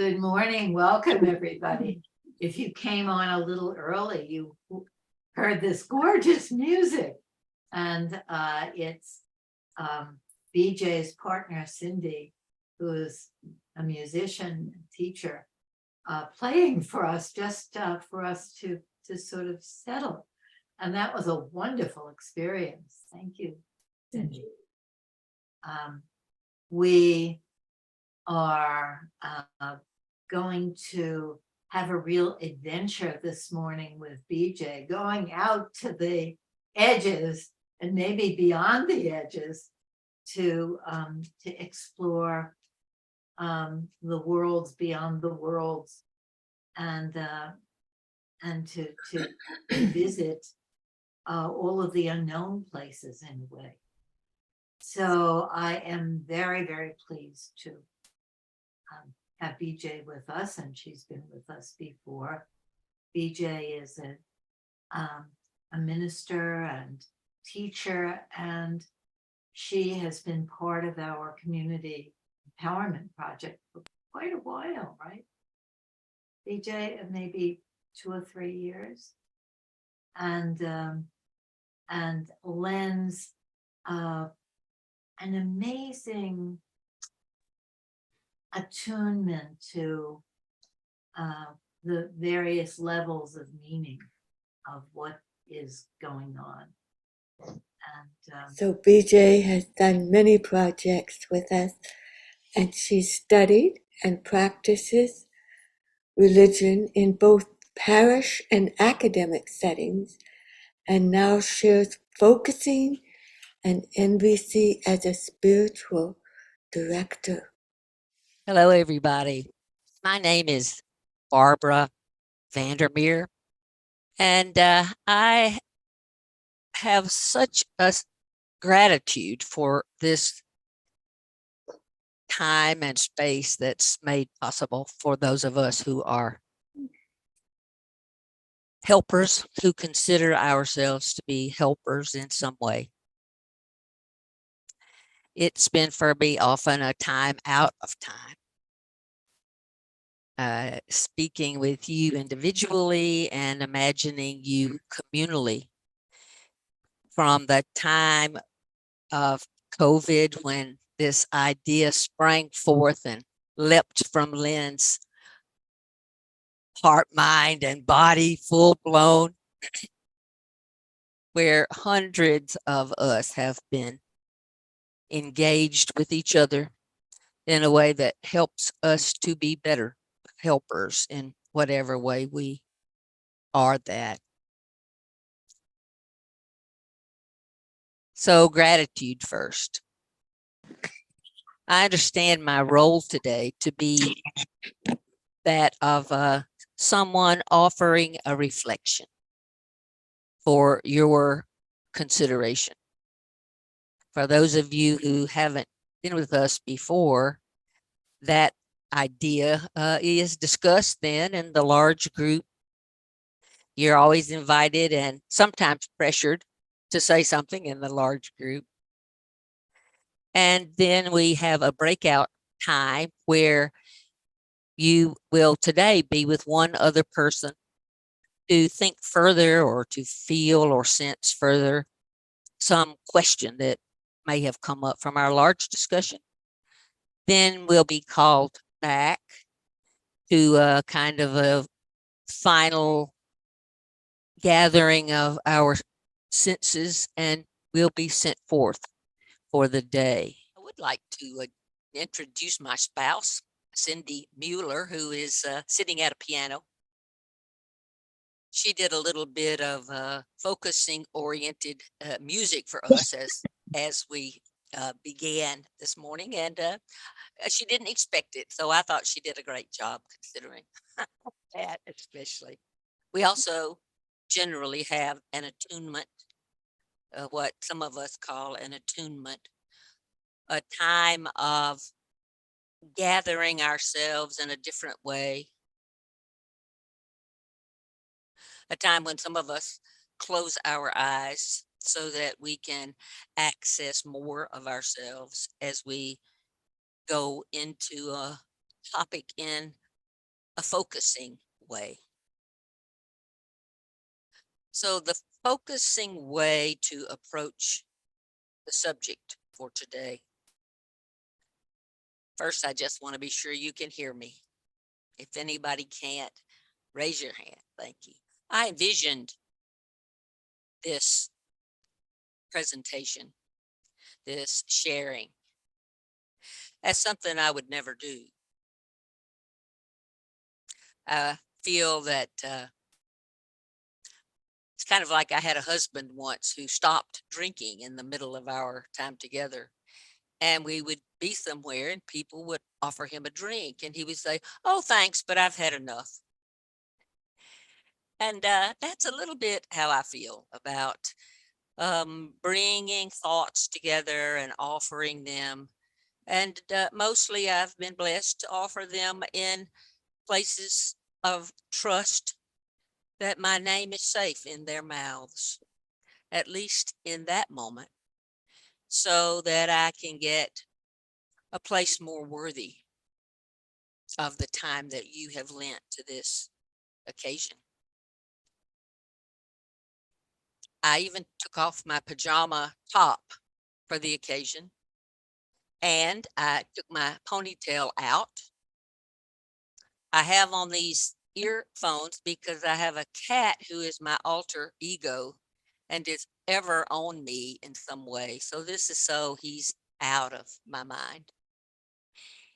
Good morning. Welcome, everybody. If you came on a little early, you heard this gorgeous music. And it's BJ's partner, Cindy, who is a musician and teacher, playing for us, just for us to sort of settle. And that was a wonderful experience. Thank you, Cindy. We are going to have a real adventure this morning with BJ, going out to the edges and maybe beyond the edges to explore the worlds beyond the worlds, and to visit all of the unknown places in a way. So I am very, very pleased to have BJ with us, and she's been with us before. BJ is a minister and teacher, and she has been part of our community empowerment project for quite a while, right? BJ, maybe 2 or 3 years, and lends an amazing attunement to the various levels of meaning of what is going on. And so BJ has done many projects with us, and she studied and practices religion in both parish and academic settings, and now shares focusing and NBC as a spiritual director. Hello, everybody. My name is Barbara VanderMeer, and I have such a gratitude for this time and space that's made possible for those of us who are helpers, who consider ourselves to be helpers in some way. It's been for me often a time out of time. Speaking with you individually and imagining you communally from the time of COVID, when this idea sprang forth and leapt from Lynn's heart, mind, and body full blown, where hundreds of us have been engaged with each other in a way that helps us to be better helpers in whatever way we are that. So gratitude first. I understand my role today to be that of someone offering a reflection for your consideration. For those of you who haven't been with us before, that idea is discussed then in the large group. You're always invited and sometimes pressured to say something in the large group. And then we have a breakout time where you will today be with one other person to think further or to feel or sense further some question that may have come up from our large discussion. Then we'll be called back to a kind of a final gathering of our senses, and we'll be sent forth for the day. I would like to introduce my spouse, Cindy Mueller, who is sitting at a piano. She did a little bit of focusing oriented music for us as we began this morning, and she didn't expect it, so I thought she did a great job considering that. Especially, we also generally have an attunement, what some of us call an attunement, a time of gathering ourselves in a different way, a time when some of us close our eyes so that we can access more of ourselves as we go into a topic in a focusing way. So the focusing way to approach the subject for today. First, I just want to be sure you can hear me. If anybody can't, raise your hand. Thank you. I envisioned this presentation, this sharing, as something I would never do. I feel that it's kind of like I had a husband once who stopped drinking in the middle of our time together. And we would be somewhere and people would offer him a drink and he would say, "Oh, thanks, but I've had enough." And that's a little bit how I feel about bringing thoughts together and offering them. And mostly I've been blessed to offer them in places of trust that my name is safe in their mouths, at least in that moment, so that I can get a place more worthy of the time that you have lent to this occasion. I even took off my pajama top for the occasion and I took my ponytail out. I have on these earphones because I have a cat who is my alter ego and is ever on me in some way. So this is so he's out of my mind.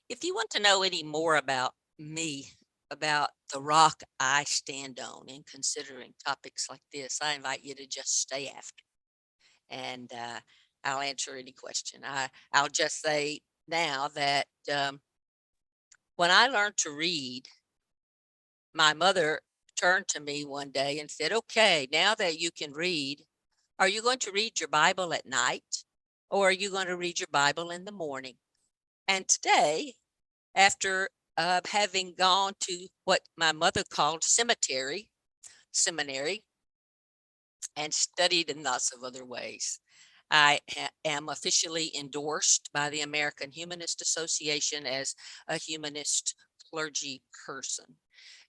If you want to know any more about me, about the rock I stand on in considering topics like this, I invite you to just stay after and I'll answer any question. I'll just say now that when I learned to read, my mother turned to me one day and said, "Okay, now that you can read, are you going to read your Bible at night or are you going to read your Bible in the morning?" And today, after having gone to what my mother called seminary, and studied in lots of other ways, I am officially endorsed by the American Humanist Association as a humanist clergy person.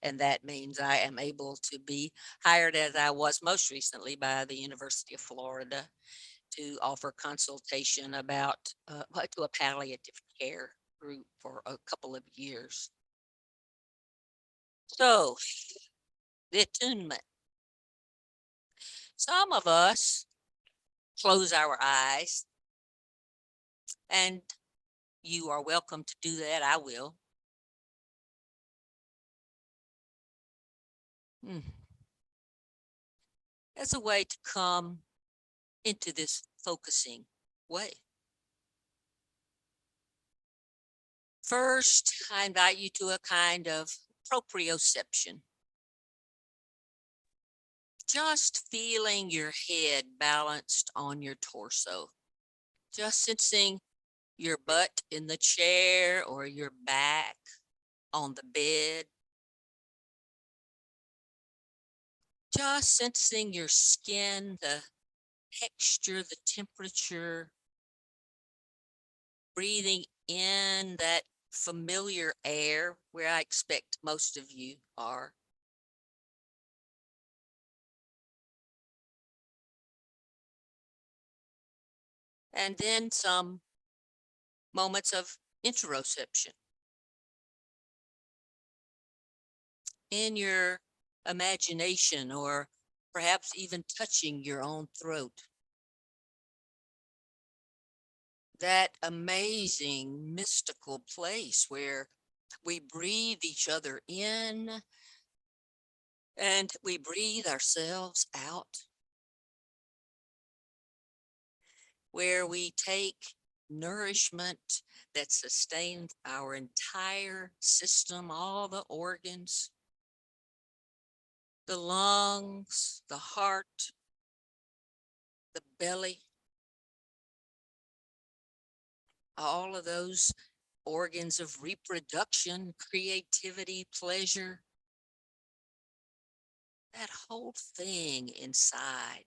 And that means I am able to be hired, as I was most recently by the University of Florida, to offer consultation about to a palliative care group for a couple of years. So, the attunement. Some of us close our eyes, and you are welcome to do that. I will. Hmm. As a way to come into this focusing way. First, I invite you to a kind of proprioception. Just feeling your head balanced on your torso. Just sensing your butt in the chair or your back on the bed. Just sensing your skin, the texture, the temperature, breathing in that familiar air where I expect most of you are. And then some moments of interoception in your imagination or perhaps even touching your own throat. That amazing mystical place where we breathe each other in and we breathe ourselves out, where we take nourishment that sustains our entire system, all the organs, the lungs, the heart, the belly, all of those organs of reproduction, creativity, pleasure, that whole thing inside.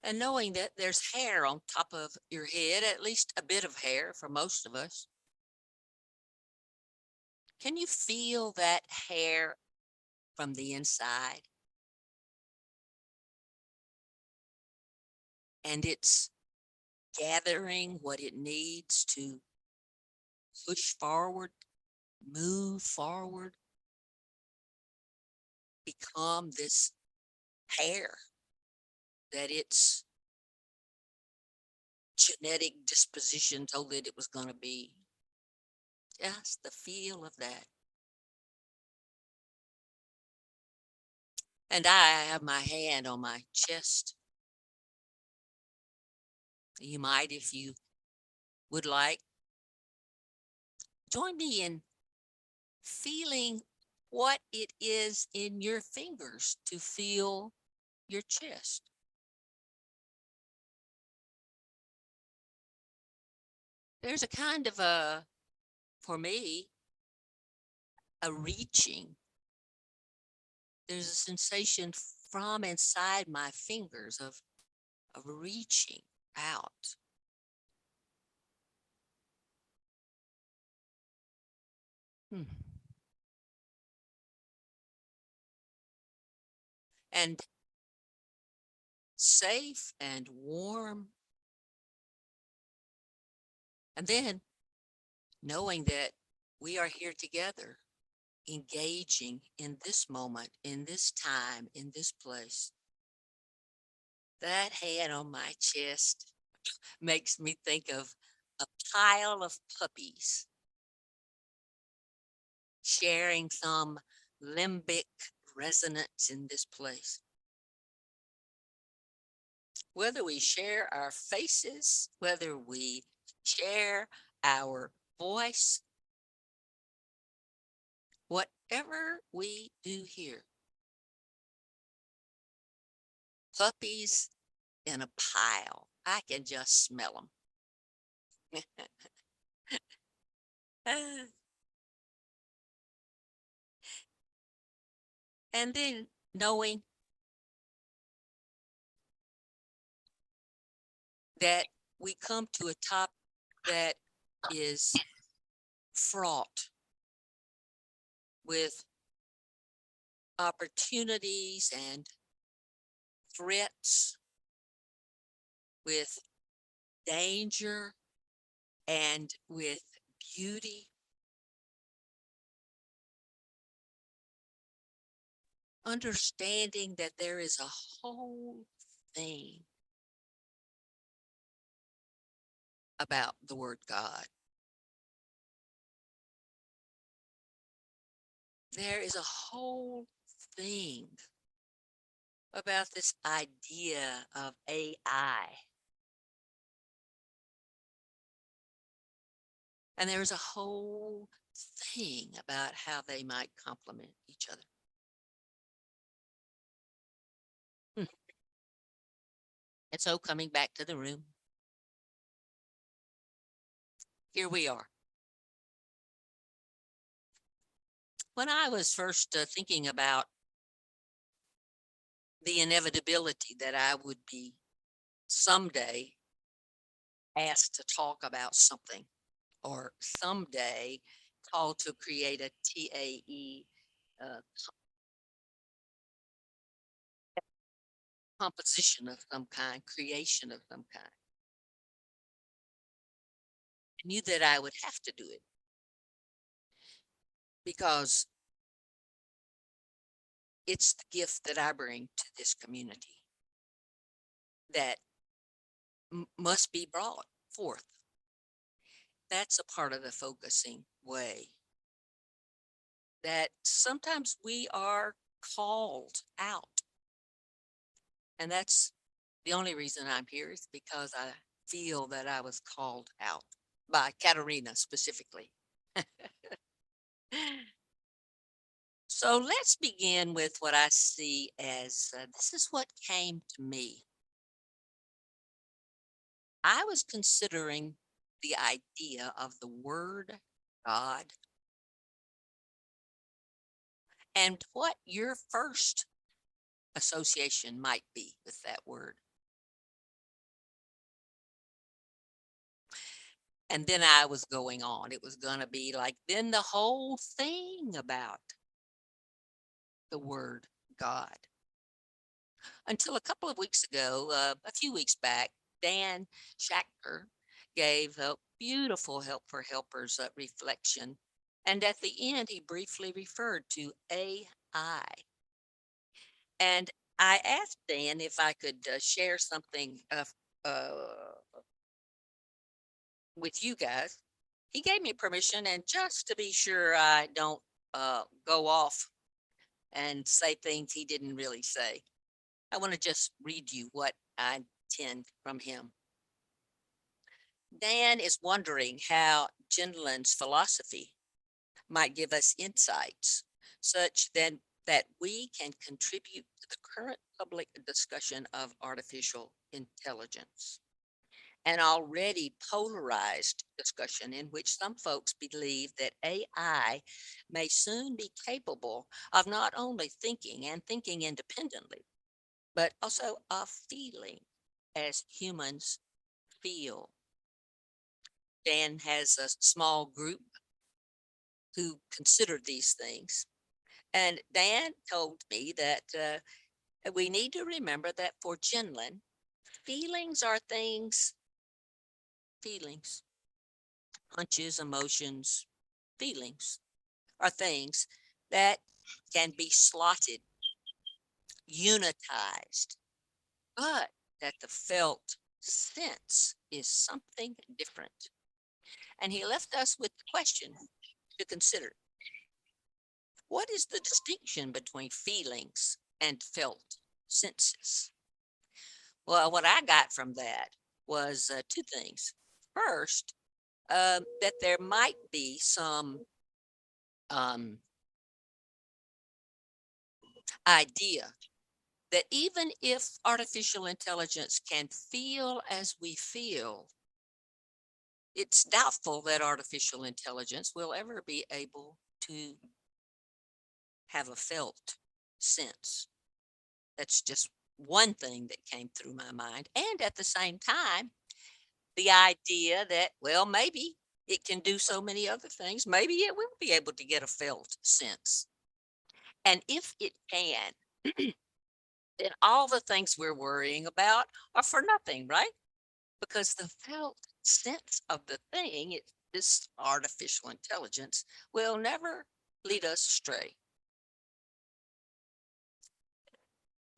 And knowing that there's hair on top of your head, at least a bit of hair for most of us. Can you feel that hair from the inside? And it's gathering what it needs to push forward, move forward, become this hair that its genetic disposition told it it was going to be. Just the feel of that. And I have my hand on my chest. You might, if you would like, join me in feeling what it is in your fingers to feel your chest. There's a kind of for me, a reaching. There's a sensation from inside my fingers of reaching out. Hmm. And safe and warm. And then knowing that we are here together, engaging in this moment, in this time, in this place. That hand on my chest makes me think of a pile of puppies sharing some limbic resonance in this place. Whether we share our faces, whether we share our voice, whatever we do here, puppies in a pile, I can just smell them. And then knowing that we come to a top that is fraught with opportunities and threats, with danger and with beauty. Understanding that there is a whole thing about the word God. There is a whole thing about this idea of AI. And there's a whole thing about how they might complement each other. Hmm. And so coming back to the room, here we are. When I was first thinking about the inevitability that I would be someday asked to talk about something, or someday called to create a TAE uh, composition of some kind, creation of some kind, I knew that I would have to do it because it's the gift that I bring to this community that must be brought forth. That's a part of the focusing way, that sometimes we are called out. And that's the only reason I'm here, is because I feel that I was called out by Katerina specifically. So let's begin with what I see as this is what came to me. I was considering the idea of the word God and what your first association might be with that word. And then I was going on. It was going to be like, then the whole thing about the word God. Until a couple of weeks ago, a few weeks back, Dan Schachter gave a beautiful Help for Helpers reflection. And at the end, he briefly referred to AI. And I asked Dan if I could share something uh, with you guys. He gave me permission, and just to be sure I don't go off and say things he didn't really say, I want to just read you what I intend from him. Dan is wondering how Gendlin's philosophy might give us insights such that we can contribute to the current public discussion of artificial intelligence, an already polarized discussion in which some folks believe that AI may soon be capable of not only thinking and thinking independently, but also of feeling as humans feel. Dan has a small group who consider these things. And Dan told me that we need to remember that for Jinlin, feelings are things, feelings, hunches, emotions, feelings are things that can be slotted, unitized, but that the felt sense is something different. And he left us with the question to consider: what is the distinction between feelings and felt senses? Well, what I got from that was two things. First, that there might be some um, idea that even if artificial intelligence can feel as we feel, it's doubtful that artificial intelligence will ever be able to have a felt sense. That's just one thing that came through my mind. And at the same time, the idea that, well, maybe it can do so many other things. Maybe it will be able to get a felt sense. And if it can, then all the things we're worrying about are for nothing, right? Because the felt sense of the thing, this artificial intelligence, will never lead us astray.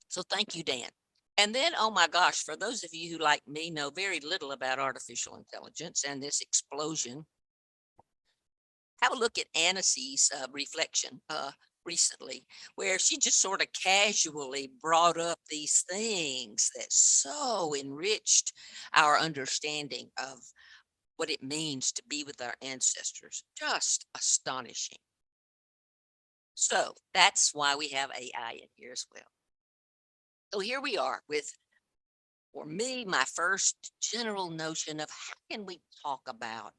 So thank you, Dan. And then, oh my gosh, for those of you who, like me, know very little about artificial intelligence and this explosion, have a look at Annecy's reflection recently, where she just sort of casually brought up these things that so enriched our understanding of what it means to be with our ancestors. Just astonishing. So that's why we have AI in here as well. So here we are with, for me, my first general notion of how can we talk about,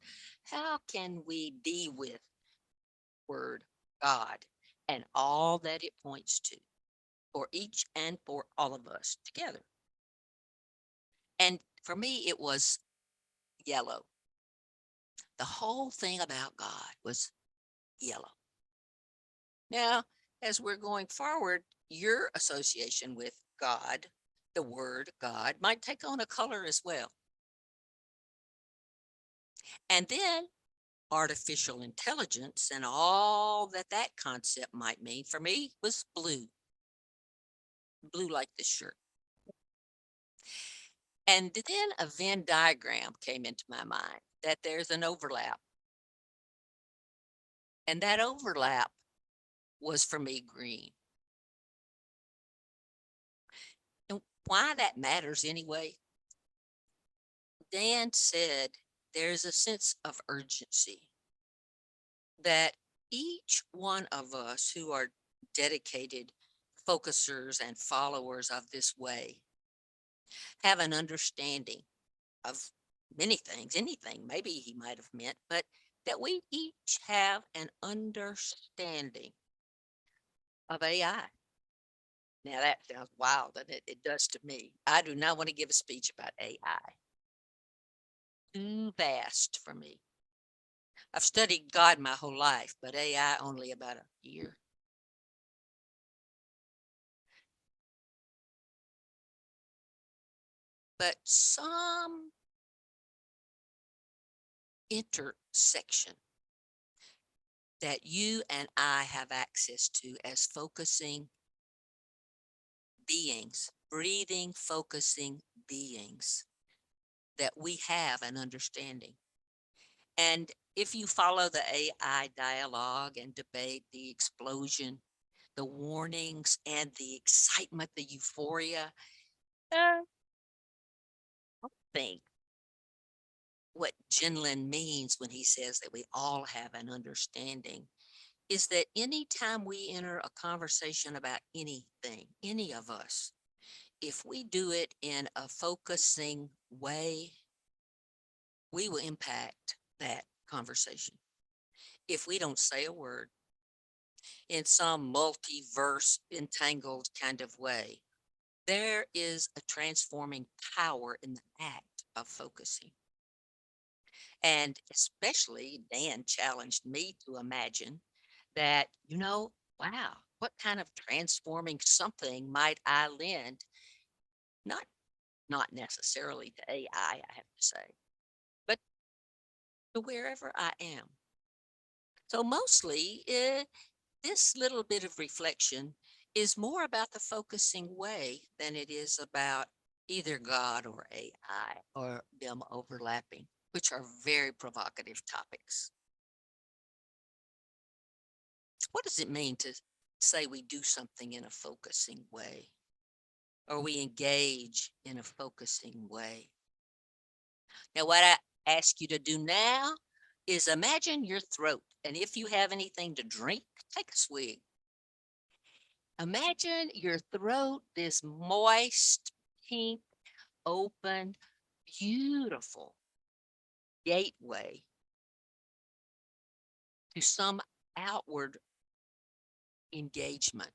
how can we be with word God and all that it points to for each and for all of us together. And for me, it was yellow. The whole thing about God was yellow. Now, as we're going forward, your association with God, the word God, might take on a color as well. And then artificial intelligence and all that that concept might mean for me was blue, blue like this shirt. And then a Venn diagram came into my mind that there's an overlap. And that overlap was for me green. And why that matters anyway, Dan said there's a sense of urgency that each one of us who are dedicated focusers and followers of this way have an understanding of many things, anything maybe he might have meant, but that we each have an understanding of AI. Now that sounds wild, and it does to me. I do not want to give a speech about AI. too vast for me. I've studied God my whole life, but AI only about a year. But some intersection that you and I have access to as focusing beings, breathing, focusing beings, that we have an understanding. And if you follow the AI dialogue and debate, the explosion, the warnings, and the excitement, the euphoria, I think what Jinlin means when he says that we all have an understanding is that anytime we enter a conversation about anything, any of us, if we do it in a focusing way, we will impact that conversation. If we don't say a word in some multiverse entangled kind of way, there is a transforming power in the act of focusing. And especially Dan challenged me to imagine that, wow, what kind of transforming something might I lend? Not not necessarily to AI, I have to say, but to wherever I am. So mostly this little bit of reflection is more about the focusing way than it is about either God or AI or them overlapping, which are very provocative topics. What does it mean to say we do something in a focusing way, or we engage in a focusing way? Now, what I ask you to do now is imagine your throat, and if you have anything to drink, take a swig. Imagine your throat, this moist, pink, open, beautiful gateway to some outward engagement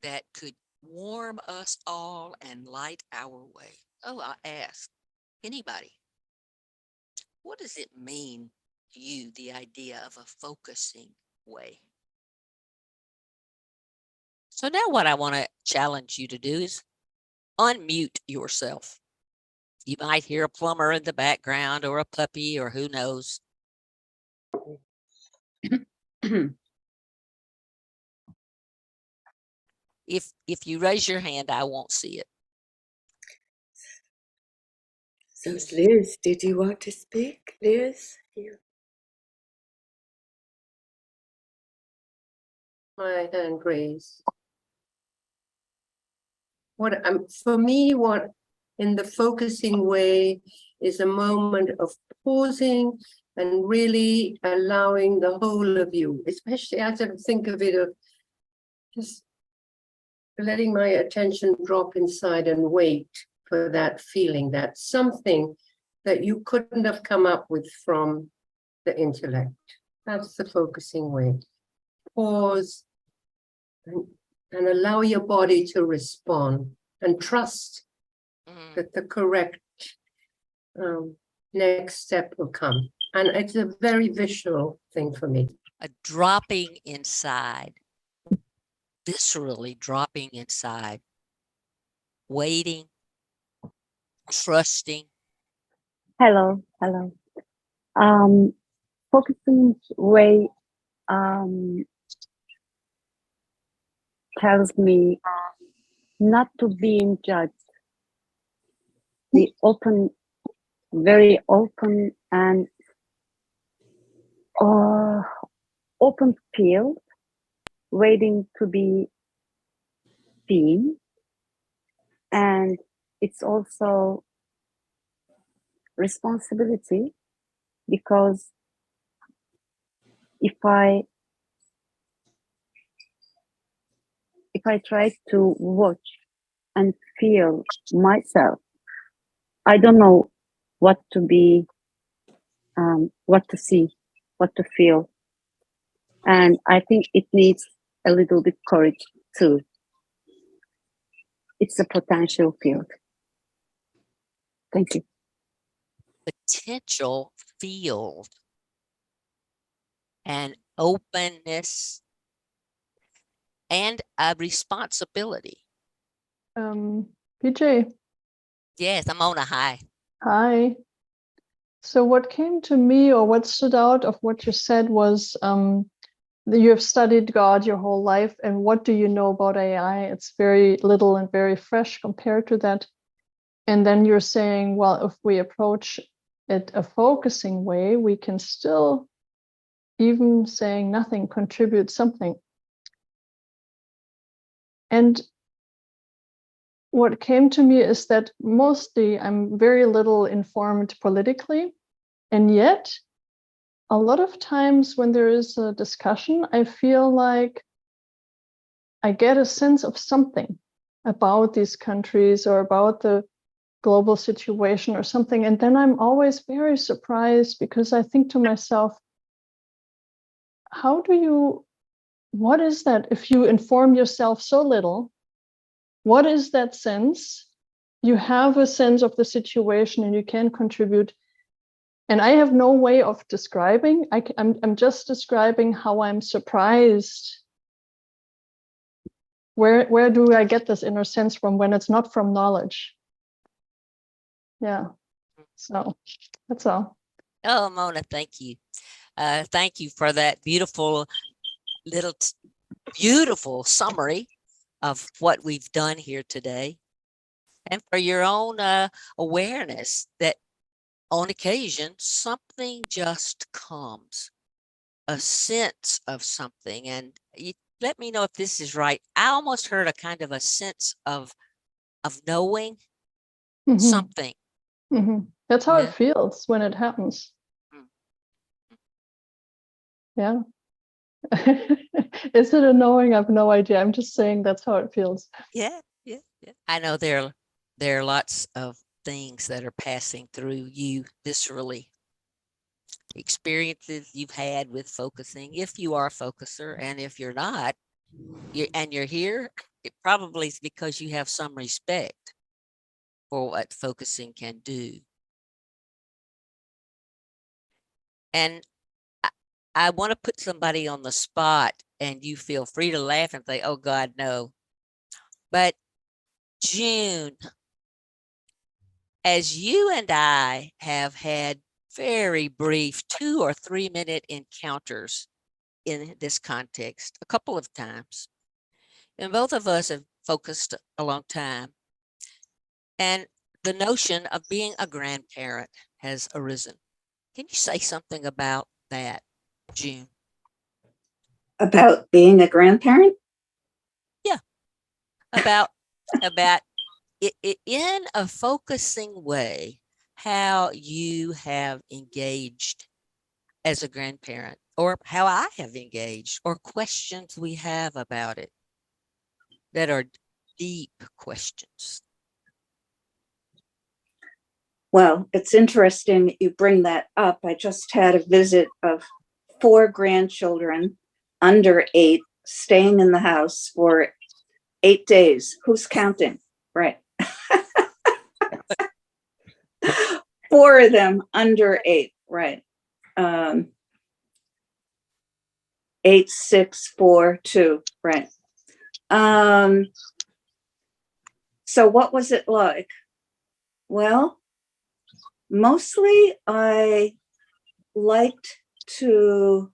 that could warm us all and light our way. Oh, I ask anybody, what does it mean to you, the idea of a focusing way? So now what I want to challenge you to do is unmute yourself. You might hear a plumber in the background or a puppy or who knows. If you raise your hand, I won't see it. So Liz, did you want to speak? Liz? My hand raised. For me, what in the focusing way is a moment of pausing and really allowing the whole of you, especially I sort of think of it of just letting my attention drop inside and wait for that feeling, that something that you couldn't have come up with from the intellect. That's the focusing way. Pause and allow your body to respond and trust that the correct next step will come. And it's a very visual thing for me. A dropping inside, viscerally dropping inside, waiting, trusting. Hello. Focusing way tells me not to be judged. The open, very open and open field, waiting to be seen. And it's also responsibility, because if I try to watch and feel myself, I don't know what to be, what to see, what to feel. And I think it needs a little bit courage too. It's a potential field. Thank you. potential field and openness and a responsibility. PJ, Yes, I'm on a high. hi. So what came to me, or what stood out of what you said, was that you have studied God your whole life, and what do you know about AI? It's very little and very fresh compared to that. And then you're saying, well, if we approach it a focusing way, we can still, even saying nothing, contribute something. And what came to me is that mostly I'm very little informed politically, and yet a lot of times when there is a discussion, I feel like I get a sense of something about these countries or about the global situation or something. And then I'm always very surprised, because I think to myself, what is that? If you inform yourself so little, what is that sense? You have a sense of the situation and you can contribute. And I have no way of describing. I'm just describing how I'm surprised. Where do I get this inner sense from when it's not from knowledge? Yeah. So that's all. Oh, Mona, thank you. Thank you for that beautiful beautiful summary of what we've done here today, and for your own awareness that on occasion something just comes, a sense of something. And you let me know if this is right. I almost heard a kind of a sense of knowing something. That's how Yeah. it feels when it happens. Yeah. Is it a knowing? I have no idea. I'm just saying that's how it feels. Yeah. I know there are lots of things that are passing through you viscerally, experiences you've had with focusing, if you are a focuser, and if you're not, you're here, it probably is because you have some respect for what focusing can do. And I want to put somebody on the spot, and you feel free to laugh and say, oh God, no. But June, as you and I have had very brief 2 or 3 minute encounters in this context a couple of times, and both of us have focused a long time, and the notion of being a grandparent has arisen. Can you say something about that, June? About being a grandparent? Yeah, about in a focusing way, how you have engaged as a grandparent, or how I have engaged, or questions we have about it that are deep questions. Well, it's interesting you bring that up. I just had a visit of 4 grandchildren under 8 staying in the house for 8 days. Who's counting? Right. 4 of them under 8, right. 8, 6, 4, 2, right. So what was it like? Well, mostly I liked to,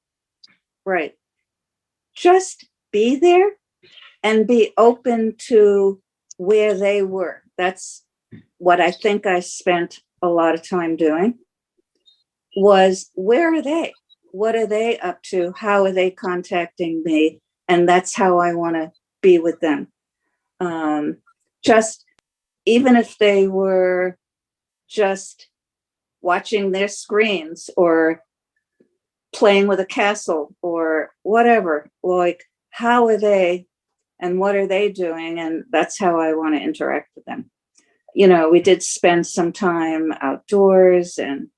right, just be there and be open to where they were. That's what I think I spent a lot of time doing, was where are they? What are they up to? How are they contacting me? And that's how I want to be with them. Just even if they were just watching their screens or playing with a castle or whatever, like how are they and what are they doing? And that's how I want to interact with them. You know, we did spend some time outdoors and,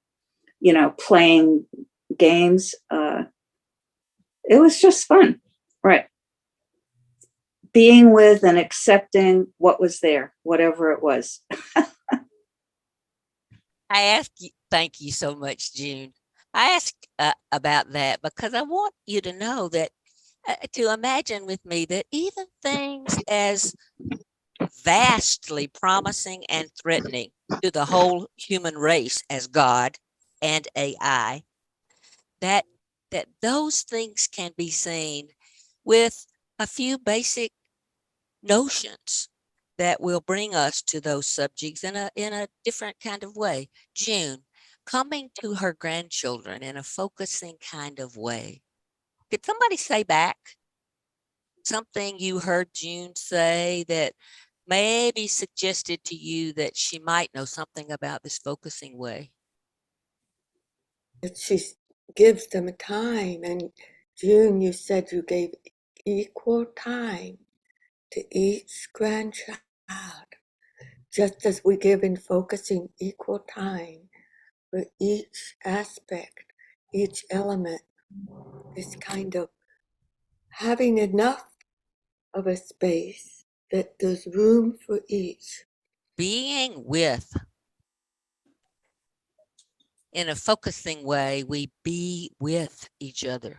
you know, playing games. It was just fun, right? Being with and accepting what was there, whatever it was. I asked thank you so much, June. I asked about that because I want you to know that, to imagine with me that even things as vastly promising and threatening to the whole human race as God and AI, that those things can be seen with a few basic notions that will bring us to those subjects in a different kind of way. June, coming to her grandchildren in a focusing kind of way. Could somebody say back something you heard June say that maybe suggested to you that she might know something about this focusing way? That she gives them time. And June, you said you gave equal time to each grandchild, just as we give in focusing equal time for each aspect, each element. This kind of having enough of a space that there's room for each. Being with, in a focusing way, we be with each other.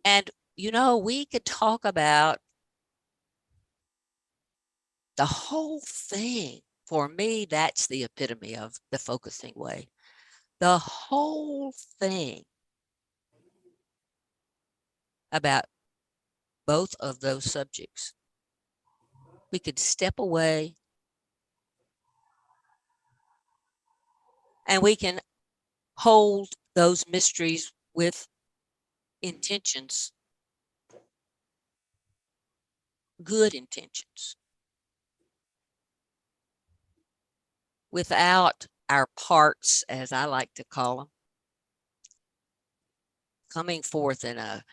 And, you know, we could talk about the whole thing. For me, that's the epitome of the focusing way. The whole thing about both of those subjects. We could step away and we can hold those mysteries with intentions, good intentions, without our parts, as I like to call them, coming forth in a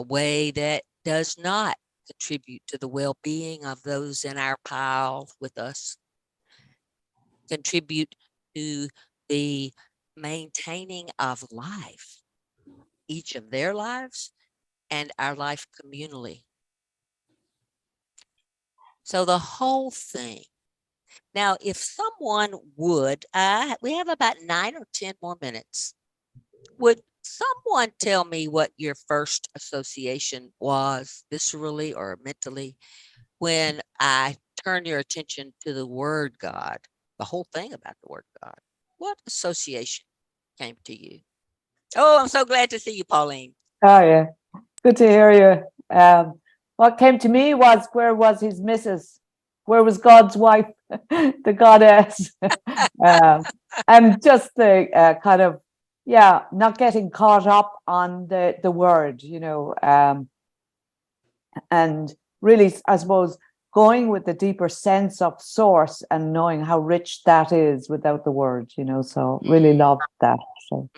way that does not contribute to the well-being of those in our pile with us, contribute to the maintaining of life, each of their lives and our life communally. So the whole thing. Now, if someone would, we have about 9 or 10 more minutes. Would someone tell me what your first association was, viscerally or mentally, when I turn your attention to the word God, the whole thing about the word God? What association came to you? Oh, I'm so glad to see you, Pauline. Oh yeah, good to hear you. What came to me was, where was his missus? Where was God's wife, the goddess? And just the kind of, yeah, not getting caught up on the word, and really, I suppose, going with the deeper sense of source and knowing how rich that is without the word, So really love that. So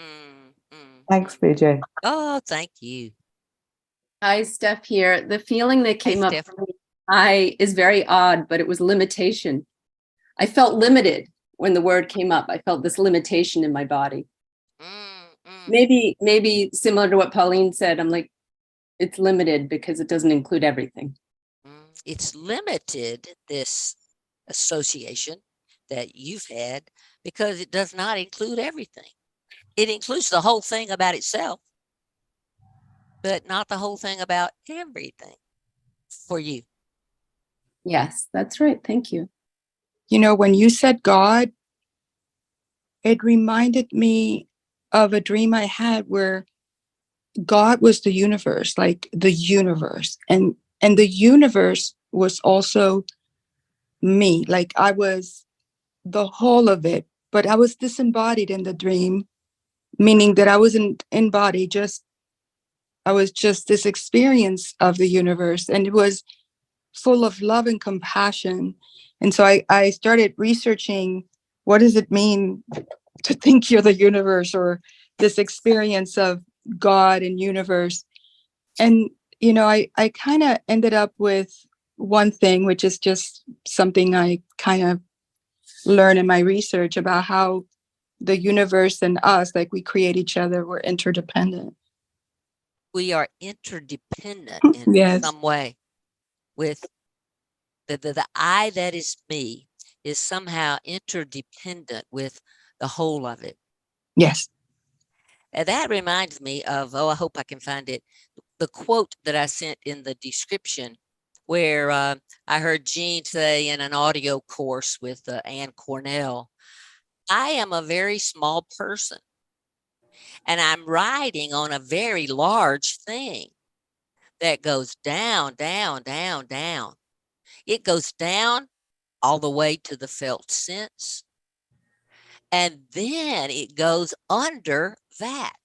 thanks, BJ. Oh, thank you. Hi, Steph here. The feeling that came up Steph. for me is very odd, but it was limitation. I felt limited when the word came up. I felt this limitation in my body. Maybe similar to what Pauline said. I'm like, it's limited because it doesn't include everything. It's limited, this association that you've had, because it does not include everything. It includes the whole thing about itself, but not the whole thing about everything for you. Yes, that's right. Thank you. You know, when you said God, it reminded me of a dream I had where God was the universe, like the universe. And the universe was also me. Like I was the whole of it, but I was disembodied in the dream, meaning that I wasn't in body, I was just this experience of the universe. And it was full of love and compassion. And so I started researching, what does it mean to think you're the universe, or this experience of God and universe? And, I kind of ended up with one thing, which is just something I kind of learned in my research about how the universe and us, like we create each other, we're interdependent. We are interdependent in Yes. some way. With the I that is me is somehow interdependent with the whole of it. Yes. And that reminds me of, I hope I can find it, the quote that I sent in the description, where I heard Jean say in an audio course with Ann Cornell, I am a very small person and I'm riding on a very large thing that goes down, down, down, down. It goes down all the way to the felt sense. And then it goes under that.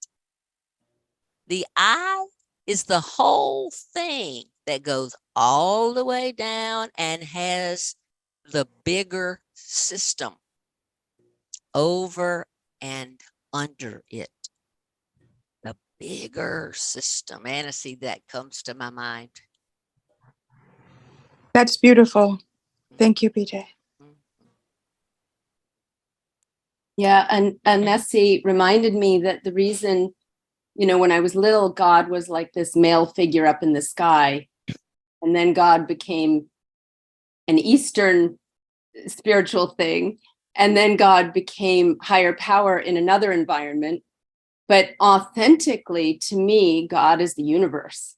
The I is the whole thing that goes all the way down and has the bigger system over and under it. The bigger system. And I see that comes to my mind. That's beautiful. Thank you, BJ. Yeah, and Nessie reminded me that the reason, when I was little, God was like this male figure up in the sky, and then God became an Eastern spiritual thing, and then God became higher power in another environment. But authentically, to me, God is the universe.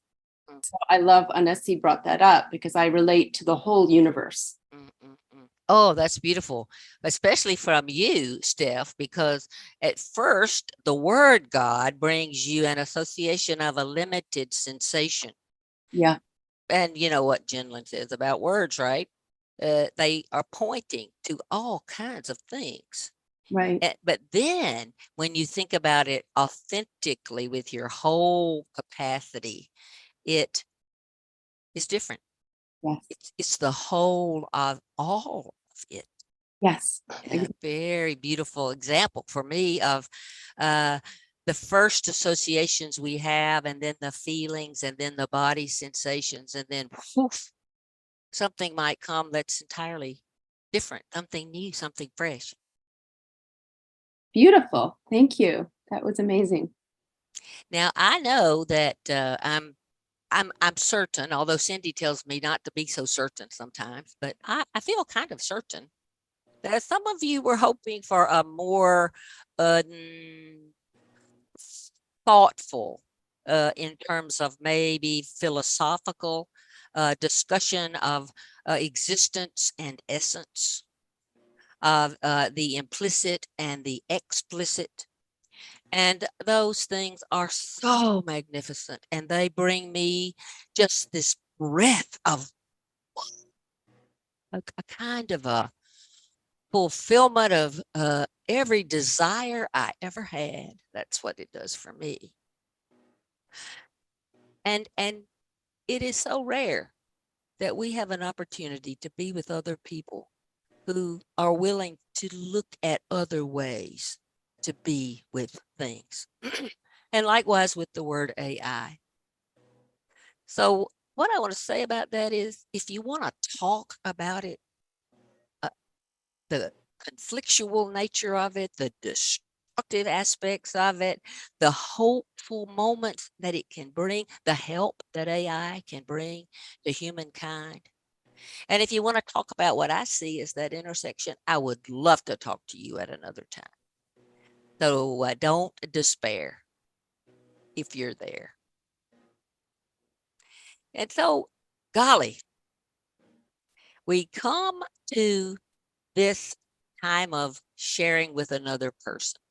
So I love Anesi brought that up because I relate to the whole universe. Oh, that's beautiful, especially from you, Steph, because at first the word God brings you an association of a limited sensation. Yeah. And you know what Jinlin says about words, right? They are pointing to all kinds of things. Right. But then when you think about it authentically with your whole capacity, it is different. Yes. It's the whole of all of it. Yes. And a very beautiful example for me of the first associations we have, and then the feelings, and then the body sensations, and then whoof, something might come that's entirely different, something new, something fresh. Beautiful. Thank you. That was amazing. Now I know that I'm certain, although Cindy tells me not to be so certain sometimes, but I feel kind of certain that some of you were hoping for a more thoughtful, in terms of maybe philosophical discussion of existence and essence, of the implicit and the explicit. And those things are so magnificent, and they bring me just this breath of a kind of a fulfillment of every desire I ever had. That's what it does for me. And it is so rare that we have an opportunity to be with other people who are willing to look at other ways to be with things. And likewise with the word AI. So what I want to say about that is, if you want to talk about it, the conflictual nature of it, the destructive aspects of it, the hopeful moments that it can bring, the help that AI can bring to humankind. And if you want to talk about what I see as that intersection, I would love to talk to you at another time. So don't despair if you're there. And so, golly, we come to this time of sharing with another person.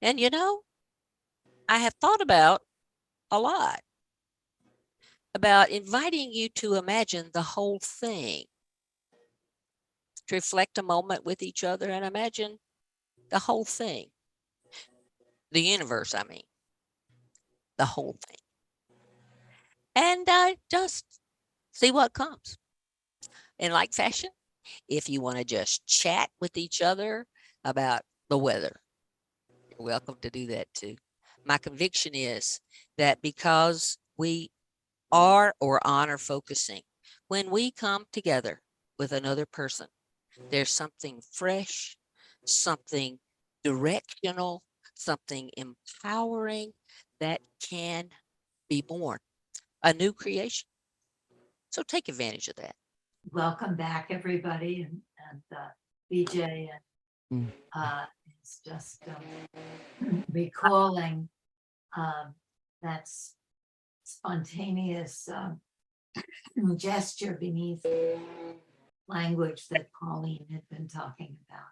And I have thought about a lot about inviting you to imagine the whole thing, to reflect a moment with each other and imagine the whole thing, the universe, I mean, the whole thing. And just see what comes. In like fashion, if you want to just chat with each other about the weather, you're welcome to do that too. My conviction is that because we are or honor focusing, when we come together with another person, there's something fresh, something directional, something empowering that can be born, a new creation. So take advantage of that. Welcome back, everybody, and BJ and Mm. It's just recalling that spontaneous gesture beneath language that Pauline had been talking about.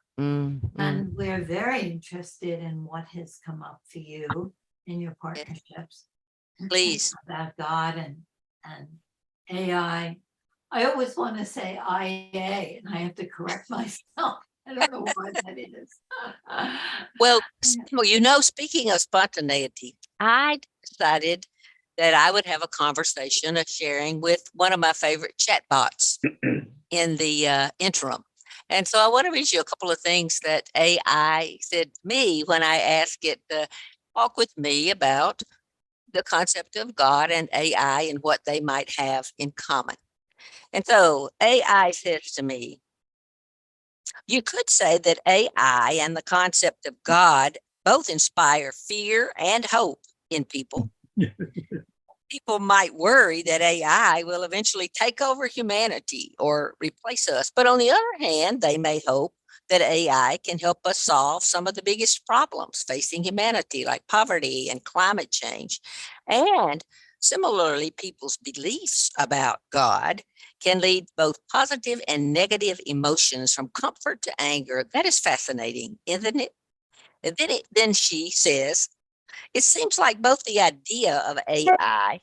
And we're very interested in what has come up for you in your partnerships. Please. About God and AI. I always want to say IA, and I have to correct myself. I don't know why that is. Well, you know, speaking of spontaneity, I decided that I would have a conversation, a sharing with one of my favorite chatbots in the interim. And so I want to read you a couple of things that AI said to me when I asked it to talk with me about the concept of God and AI and what they might have in common. And so AI says to me, you could say that AI and the concept of God both inspire fear and hope in people. People might worry that AI will eventually take over humanity or replace us. But on the other hand, they may hope that AI can help us solve some of the biggest problems facing humanity, like poverty and climate change. And similarly, people's beliefs about God can lead both positive and negative emotions from comfort to anger. That is fascinating, isn't it? And then she says, it seems like both the idea of AI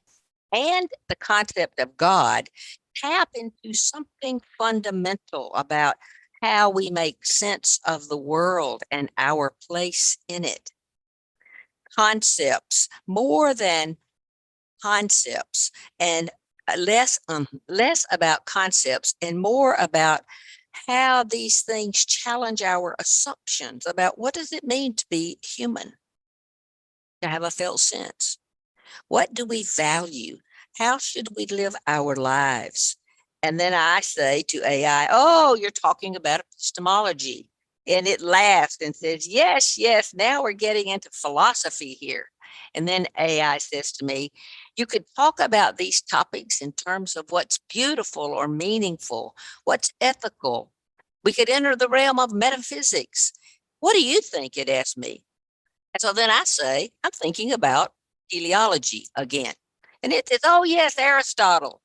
and the concept of God tap into something fundamental about how we make sense of the world and our place in it. Concepts, more than concepts, and less about concepts and more about how these things challenge our assumptions about what does it mean to be human, to have a felt sense. What do we value? How should we live our lives? And then I say to AI, oh, you're talking about epistemology. And it laughs and says, yes, yes, now we're getting into philosophy here. And then AI says to me, you could talk about these topics in terms of what's beautiful or meaningful, what's ethical. We could enter the realm of metaphysics. What do you think? It asked me. And so then I say, I'm thinking about teleology again. And it says, oh, yes, Aristotle.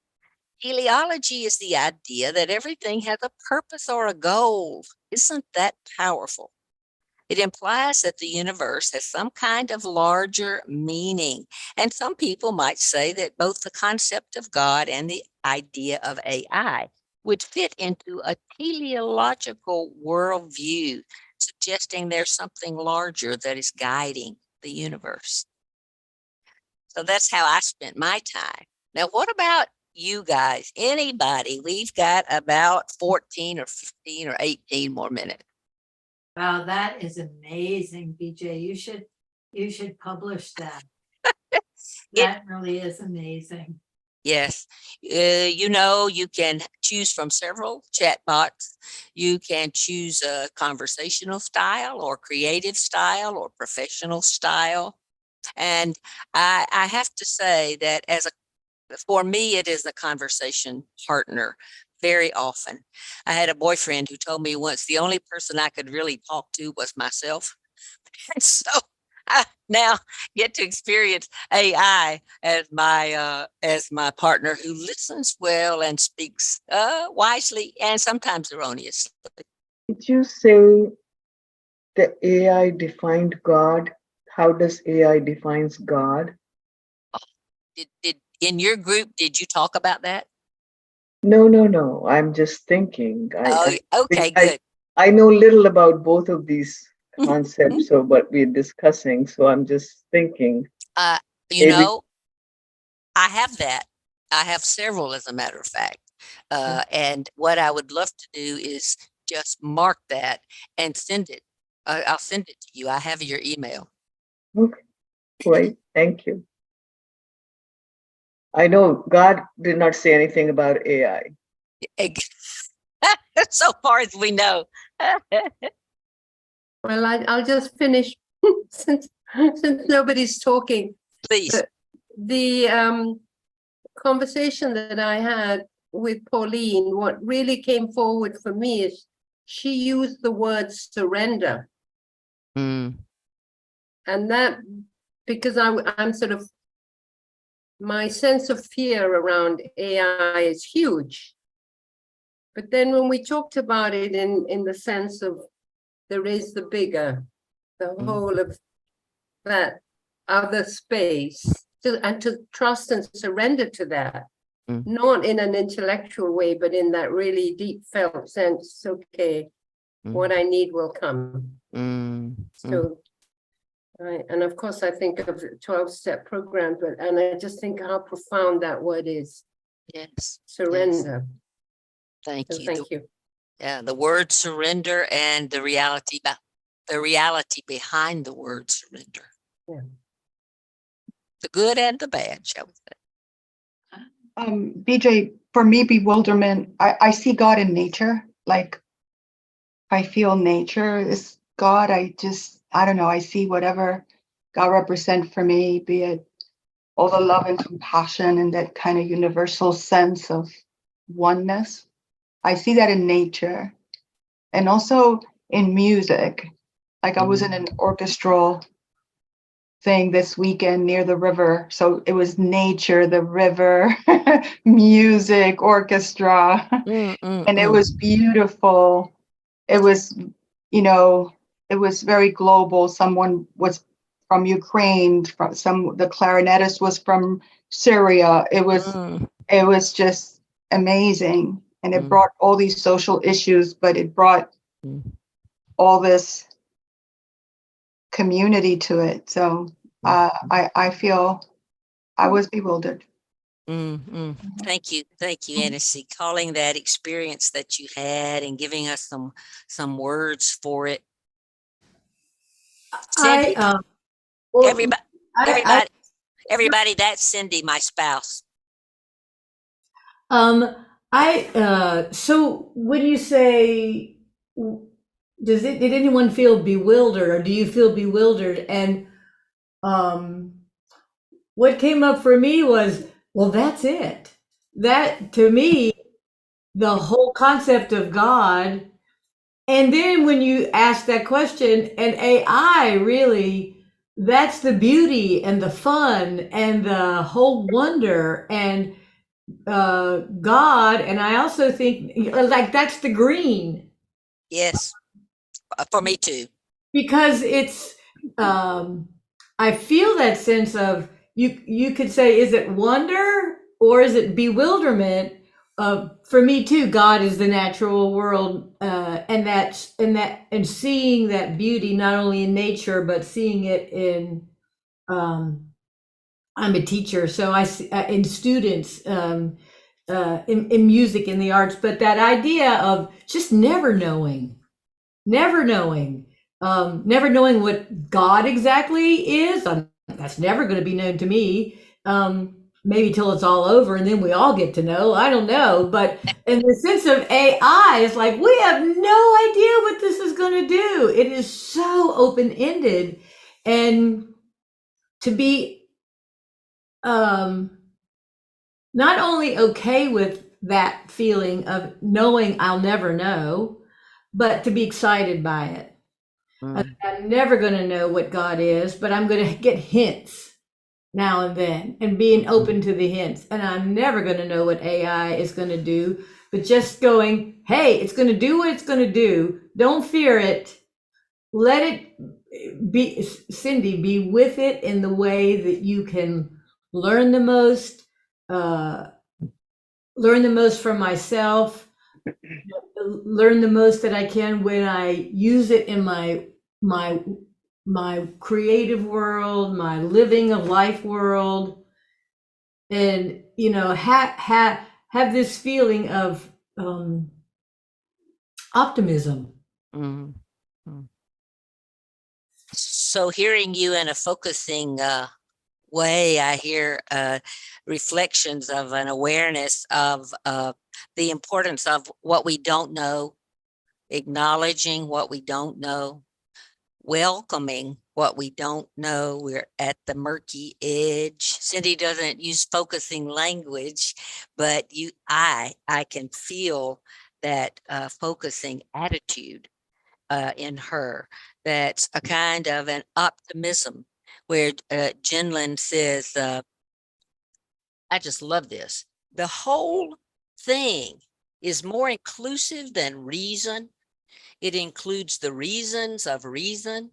Teleology is the idea that everything has a purpose or a goal. Isn't that powerful? It implies that the universe has some kind of larger meaning. And some people might say that both the concept of God and the idea of AI would fit into a teleological worldview, suggesting there's something larger that is guiding the universe. So that's how I spent my time. Now, what about you guys? Anybody? We've got about 14 or 15 or 18 more minutes. Wow, that is amazing, BJ. You should publish that. That really is amazing. Yes. You know, you can choose from several chatbots. You can choose a conversational style or creative style or professional style. And I have to say that for me, it is a conversation partner very often. I had a boyfriend who told me once the only person I could really talk to was myself. And so I now get to experience AI as my partner who listens well and speaks wisely and sometimes erroneously. Did you say the AI defined God? How does AI defines God? Did in your group, did you talk about that? No. I'm just thinking. Okay, good. I know little about both of these concepts, so what we're discussing. So I'm just thinking. You know, I have that. I have several, as a matter of fact. And what I would love to do is just mark that and send it. I'll send it to you. I have your email. Okay, great. Thank you. I know God did not say anything about AI. So far as we know. Well, I'll just finish since nobody's talking. Please. The conversation that I had with Pauline, what really came forward for me is she used the word surrender. Mm, And that, because I'm sort of, my sense of fear around AI is huge. But then when we talked about it in the sense of there is the bigger, the whole of that other space, and to trust and surrender to that, not in an intellectual way, but in that really deep felt sense, okay, what I need will come. So, and of course, I think of 12-step program, and I just think how profound that word is. yes. Surrender. Thank So you. thank you. Yeah, the word surrender and the reality behind the word surrender. Yeah. The good and the bad, shall we say. BJ, for me, bewilderment, I see God in nature. Like, I feel nature is God. I don't know, I see whatever God represents for me, be it all the love and compassion and that kind of universal sense of oneness. I see that in nature and also in music. Like I was in an orchestral thing this weekend near the river. So it was nature, the river, music, orchestra, and it was beautiful. It was, it was very global. Someone was from Ukraine, the clarinetist was from Syria. It was just amazing. And it brought all these social issues, but it brought all this community to it. So I feel I was bewildered. Thank you, Annecy, calling that experience that you had and giving us some words for it. Cindy, Well, everybody, that's Cindy, my spouse. So when you say, did anyone feel bewildered, or do you feel bewildered? And what came up for me was, well, that's it. That, to me, the whole concept of God. And then when you ask that question, and AI, really, that's the beauty and the fun and the whole wonder and God. And I also think like that's the green. Yes, for me too. Because it's I feel that sense of, you could say, is it wonder or is it bewilderment? For me too, God is the natural world, and seeing that beauty not only in nature but seeing it in. I'm a teacher, so I see in students, in music, in the arts, but that idea of just never knowing, never knowing, never knowing what God exactly is. That's never going to be known to me. Maybe till it's all over and then we all get to know. I don't know. But in the sense of AI, it's like we have no idea what this is going to do. It is so open ended. And to be not only okay with that feeling of knowing I'll never know, but to be excited by it. I'm never going to know what God is, but I'm going to get hints now and then and being open to the hints. And I'm never going to know what AI is going to do, but just going, hey, it's going to do what it's going to do. Don't fear it. Let it be, Cindy, be with it in the way that you can learn the most, from myself, learn the most that I can when I use it in my creative world, my living of life world, and have this feeling of optimism. So hearing you in a focusing way, I hear reflections of an awareness of the importance of what we don't know, acknowledging what we don't know, welcoming what we don't know. We're at the murky edge. Cindy doesn't use focusing language, but I can feel that focusing attitude in her. That's a kind of an optimism where Jinlin says, I just love this. The whole thing is more inclusive than reason. It includes the reasons of reason,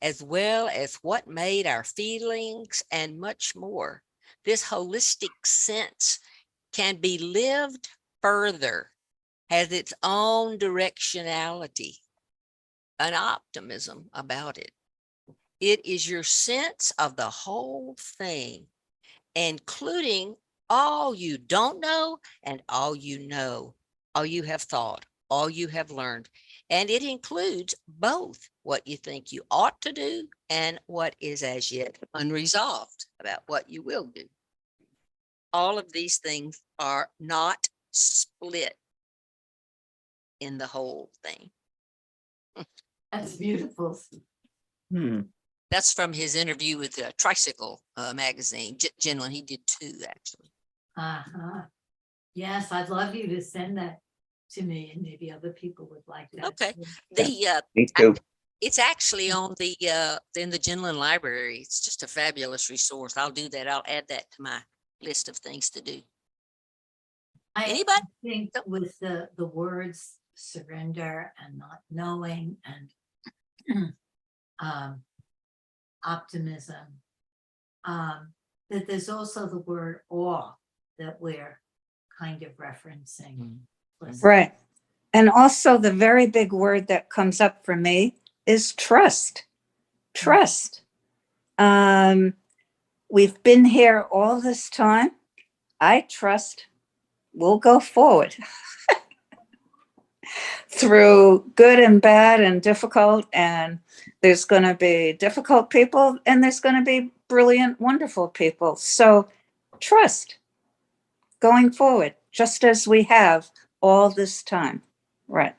as well as what made our feelings and much more. This holistic sense can be lived further, has its own directionality, an optimism about it. It is your sense of the whole thing, including all you don't know and all you know, all you have thought, all you have learned. And it includes both what you think you ought to do and what is as yet unresolved about what you will do. All of these things are not split in the whole thing. That's beautiful. That's from his interview with Tricycle magazine. Jinlin, he did 2 actually. Uh-huh. Yes, I'd love you to send that to me, and maybe other people would like that. Okay. too. Me too. It's actually on the in the Jinlin library. It's just a fabulous resource. I'll do that. I'll add that to my list of things to do. I Anybody? think with the words surrender and not knowing and optimism, that there's also the word awe that we're kind of referencing. Right. And also the very big word that comes up for me is trust. Trust. We've been here all this time. I trust we'll go forward through good and bad and difficult. And there's going to be difficult people and there's going to be brilliant, wonderful people. So trust going forward, just as we have all this time. Right.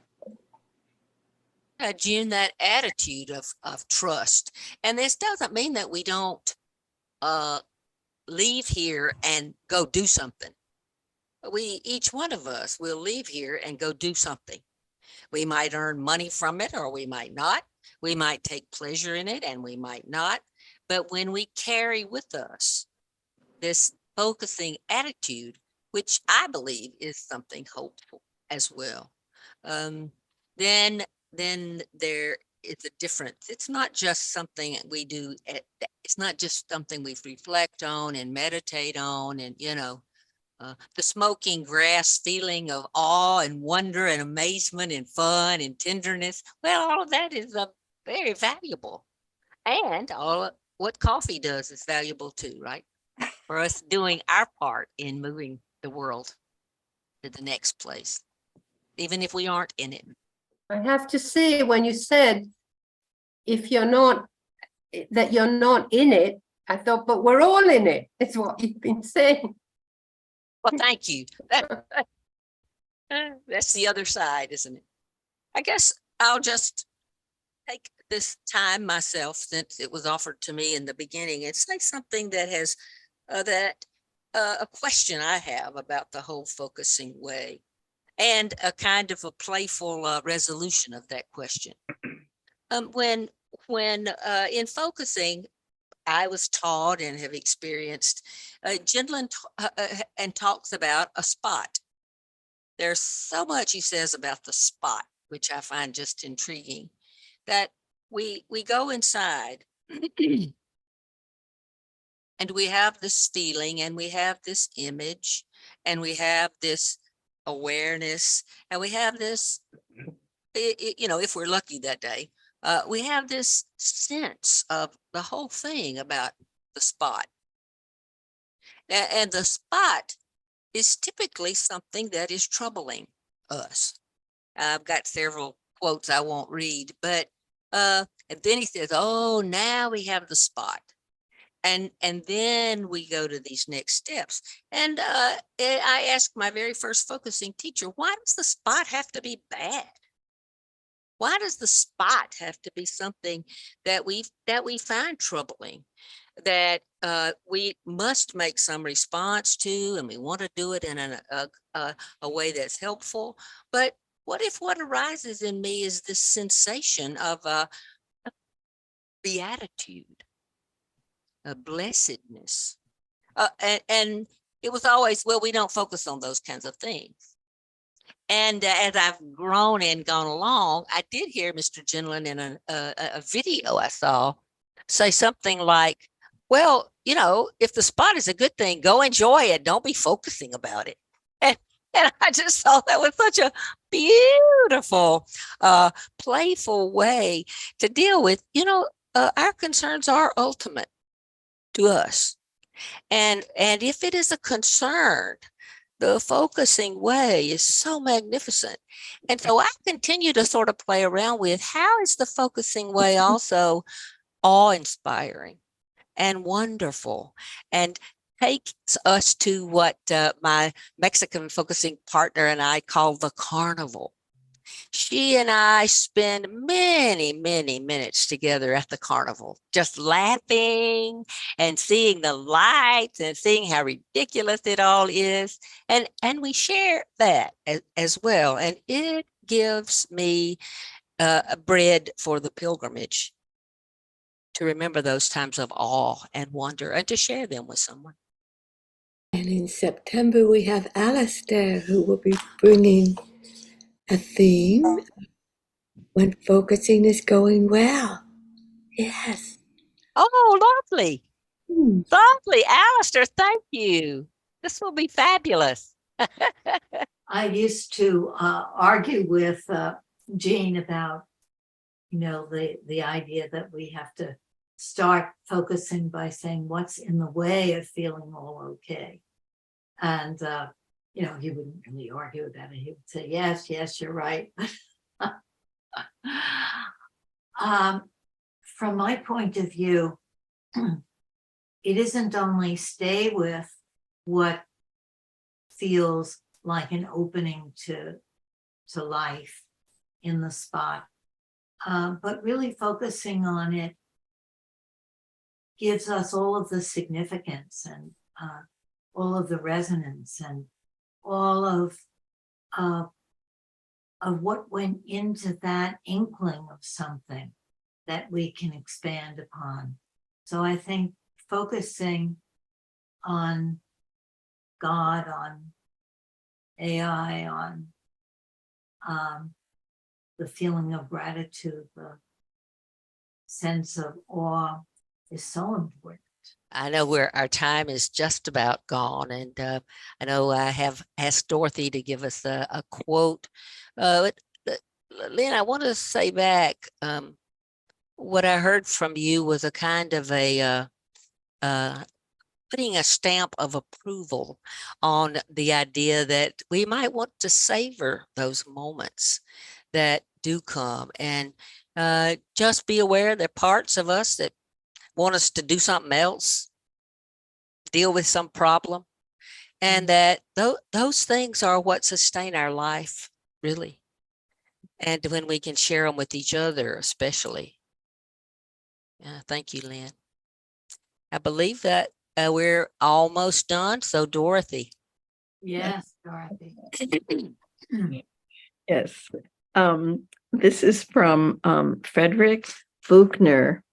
June, that attitude of trust. And this doesn't mean that we don't leave here and go do something. Each one of us will leave here and go do something. We might earn money from it or we might not. We might take pleasure in it and we might not. But when we carry with us this focusing attitude, which I believe is something hopeful as well, then there is a difference. It's not just something we do. It's not just something we reflect on and meditate on and, the smoking grass feeling of awe and wonder and amazement and fun and tenderness. Well, all of that is very valuable. And all of what coffee does is valuable too, right? For us doing our part in moving the world to the next place, even if we aren't in it. I have to say, when you said, if you're not, that you're not in it, I thought, but we're all in it. It's what you've been saying. Well, thank you. That's the other side, isn't it? I guess I'll just take this time myself, since it was offered to me in the beginning, and say something that has a question I have about the whole focusing way, and a kind of a playful resolution of that question. When in focusing, I was taught and have experienced, Jinlin and talks about a spot. There's so much he says about the spot, which I find just intriguing, that we go inside and we have this feeling and we have this image and we have this awareness and we have this, if we're lucky that day, we have this sense of the whole thing about the spot. And the spot is typically something that is troubling us. I've got several quotes I won't read, but and then he says, oh, now we have the spot. And then we go to these next steps. And I asked my very first focusing teacher, why does the spot have to be bad? Why does the spot have to be something that we find troubling, that we must make some response to, and we want to do it in a way that's helpful? But what if what arises in me is this sensation of beatitude, a blessedness? And it was always, well, we don't focus on those kinds of things. And as I've grown and gone along, I did hear Mr. Gentleman in a video I saw say something like, well, you know, if the spot is a good thing, go enjoy it. Don't be focusing about it. And I just thought that was such a beautiful, playful way to deal with, you know, our concerns are ultimate to us. And if it is a concern, the focusing way is so magnificent. And so I continue to sort of play around with how is the focusing way also awe-inspiring and wonderful, and takes us to what my Mexican focusing partner and I call the carnival. She and I spend many, many minutes together at the carnival, just laughing and seeing the lights and seeing how ridiculous it all is. And we share that as well. And it gives me a bread for the pilgrimage to remember those times of awe and wonder and to share them with someone. And in September, we have Alistair, who will be bringing a theme when focusing is going well. Yes. Oh, lovely. Hmm. Lovely. Alistair, thank you. This will be fabulous. I used to argue with Jean about, you know, the idea that we have to start focusing by saying what's in the way of feeling all okay. And, you know, he wouldn't really argue about it. He would say, yes, yes, you're right. From my point of view, it isn't only stay with what feels like an opening to life in the spot, but really focusing on it gives us all of the significance and all of the resonance and all of what went into that inkling of something that we can expand upon. So I think focusing on God, on AI, on the feeling of gratitude, the sense of awe is so important. I know our time is just about gone, and I know I have asked Dorothy to give us a quote. Lynn, I want to say back, what I heard from you was a kind of a putting a stamp of approval on the idea that we might want to savor those moments that do come, and just be aware there are parts of us that want us to do something else, deal with some problem, and that those things are what sustain our life, really. And when we can share them with each other, especially. Thank you, Lynn. I believe that we're almost done. So, Dorothy. Yes, Dorothy. Yes. This is from Frederick Buchner,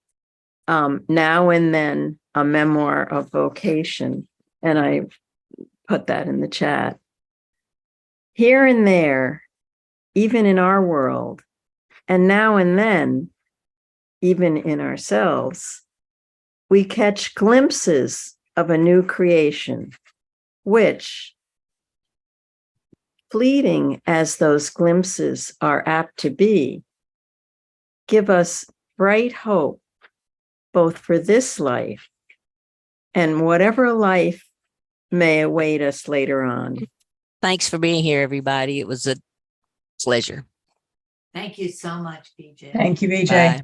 Now and Then, a Memoir of Vocation. And I put that in the chat. Here and there, even in our world, and now and then, even in ourselves, we catch glimpses of a new creation, which, fleeting as those glimpses are apt to be, give us bright hope, both for this life and whatever life may await us later on. Thanks for being here, everybody. It was a pleasure. Thank you so much, BJ. Thank you, BJ. Bye.